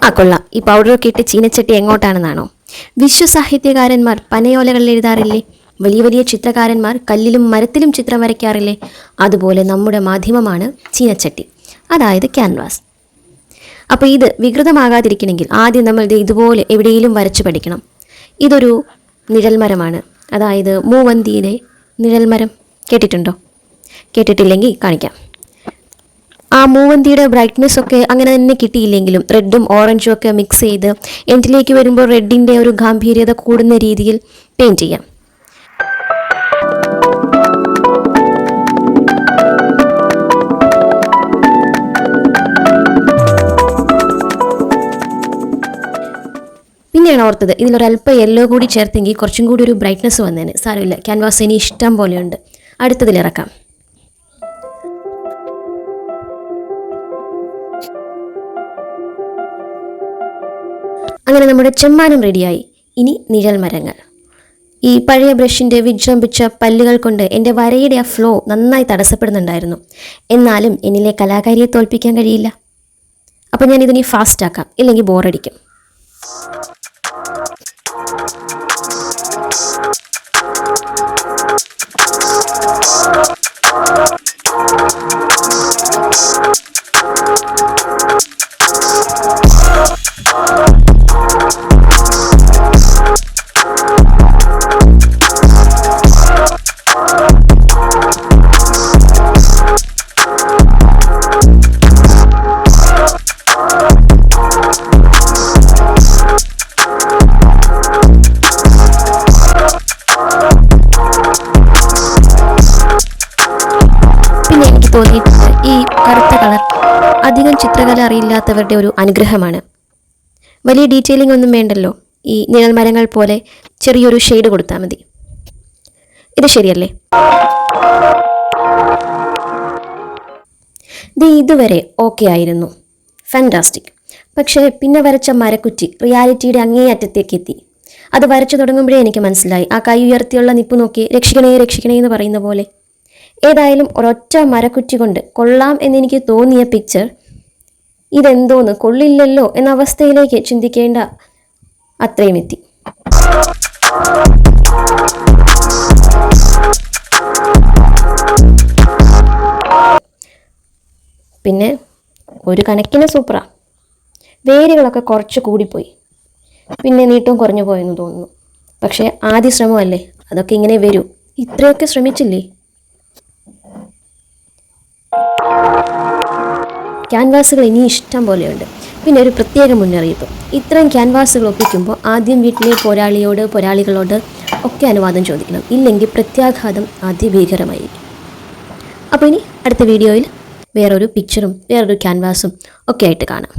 ആ കൊള്ളാം. ഈ പൗഡറൊക്കെ ഇട്ട് ചീനച്ചട്ടി എങ്ങോട്ടാണെന്നാണോ? വിശ്വസാഹിത്യകാരന്മാർ പനയോലകളിൽ എഴുതാറില്ലേ? വലിയ വലിയ ചിത്രകാരന്മാർ കല്ലിലും മരത്തിലും ചിത്രം വരയ്ക്കാറില്ലേ? അതുപോലെ നമ്മുടെ മാധ്യമമാണ് ചീനച്ചട്ടി, അതായത് ക്യാൻവാസ്. അപ്പോൾ ഇത് വികൃതമാകാതിരിക്കണമെങ്കിൽ ആദ്യം നമ്മൾ ഇതുപോലെ എവിടെയെങ്കിലും വരച്ചു പഠിക്കണം. ഇതൊരു നിഴൽമരമാണ്, അതായത് മൂവന്തിയിലെ നിഴൽമരം. കേട്ടിട്ടുണ്ടോ? കേട്ടിട്ടില്ലെങ്കിൽ കാണിക്കാം. ആ മൂവന്തിയുടെ ബ്രൈറ്റ്നെസ് ഒക്കെ അങ്ങനെ തന്നെ കിട്ടിയില്ലെങ്കിലും റെഡും ഓറഞ്ചും ഒക്കെ മിക്സ് ചെയ്ത് എൻഡിലേക്ക് വരുമ്പോൾ റെഡിൻ്റെ ഒരു ഗാംഭീര്യത കൂടുന്ന രീതിയിൽ പെയിൻറ്റ് ചെയ്യാം. പിന്നെയാണ് ഓർത്തത് ഇതിലൊരല്പം യെല്ലോ കൂടി ചേർത്തെങ്കിൽ കുറച്ചും കൂടി ഒരു ബ്രൈറ്റ്നസ് വന്നേനെ. സാരമില്ല, ക്യാൻവാസ് ഇനി ഇഷ്ടം പോലെയുണ്ട്. അടുത്തതിലിറക്കാം. അങ്ങനെ നമ്മുടെ ചെമ്മാനം റെഡിയായി. ഇനി നിഴൽ മരങ്ങൾ. ഈ പഴയ ബ്രഷിൻ്റെ വിജൃംഭിച്ച പല്ലുകൾ കൊണ്ട് എൻ്റെ വരയുടെ ആ ഫ്ലോ നന്നായി തടസ്സപ്പെടുന്നുണ്ടായിരുന്നു. എന്നാലും എന്നിലെ കലാകാരിയെ തോൽപ്പിക്കാൻ കഴിയില്ല. അപ്പോൾ ഞാൻ ഇതിനെ ഫാസ്റ്റ് ആക്കാം, ഇല്ലെങ്കിൽ ബോറടിക്കും. തോന്നിയിട്ടുണ്ട് ഈ കറുത്ത കളർ അധികം ചിത്രകല അറിയില്ലാത്തവരുടെ ഒരു അനുഗ്രഹമാണ്. വലിയ ഡീറ്റെയിലിംഗ് ഒന്നും വേണ്ടല്ലോ. ഈ നിഴൽ മരങ്ങൾ പോലെ ചെറിയൊരു ഷെയ്ഡ് കൊടുത്താൽ മതി. ഇത് ശരിയല്ലേ? ഇതുവരെ ഓക്കെ ആയിരുന്നു, ഫാന്റാസ്റ്റിക്. പക്ഷേ പിന്നെ വരച്ച മരക്കുറ്റി റിയാലിറ്റിയുടെ അങ്ങേയറ്റത്തേക്ക് എത്തി. അത് വരച്ചു തുടങ്ങുമ്പോഴേ എനിക്ക് മനസ്സിലായി, ആ കൈ ഉയർത്തിയുള്ള നിപ്പ് നോക്കി രക്ഷിക്കണേ രക്ഷിക്കണേ എന്ന് പറയുന്ന പോലെ. ഏതായാലും ഒരൊറ്റ മരക്കുറ്റി കൊണ്ട് കൊള്ളാം എന്നെനിക്ക് തോന്നിയ പിക്ചർ ഇതെന്തോന്ന് കൊള്ളില്ലല്ലോ എന്ന അവസ്ഥയിലേക്ക് ചിന്തിക്കേണ്ട അത്രയും എത്തി. പിന്നെ ഒരു കണക്കിന് സൂപ്പറാ. വേരുകളൊക്കെ കുറച്ച് കൂടിപ്പോയി, പിന്നെ നീട്ടവും കുറഞ്ഞു പോയെന്ന് തോന്നുന്നു. പക്ഷേ ആദ്യ ശ്രമമല്ലേ, അതൊക്കെ ഇങ്ങനെ വരൂ. ഇത്രയൊക്കെ ശ്രമിച്ചില്ലേ? ക്യാൻവാസുകൾ ഇനി ഇഷ്ടം പോലെയുണ്ട്. പിന്നെ ഒരു പ്രത്യേക മുന്നറിയിപ്പ്, ഇത്രയും ക്യാൻവാസുകൾ ഒപ്പിക്കുമ്പോൾ ആദ്യം വീട്ടിലെ പോരാളികളോട് ഒക്കെ അനുവാദം ചോദിക്കണം, ഇല്ലെങ്കിൽ പ്രത്യാഘാതം അതിഭീകരമായിരിക്കും. അപ്പോൾ ഇനി അടുത്ത വീഡിയോയിൽ വേറൊരു പിക്ചറും വേറൊരു ക്യാൻവാസും ഒക്കെ ആയിട്ട് കാണാം.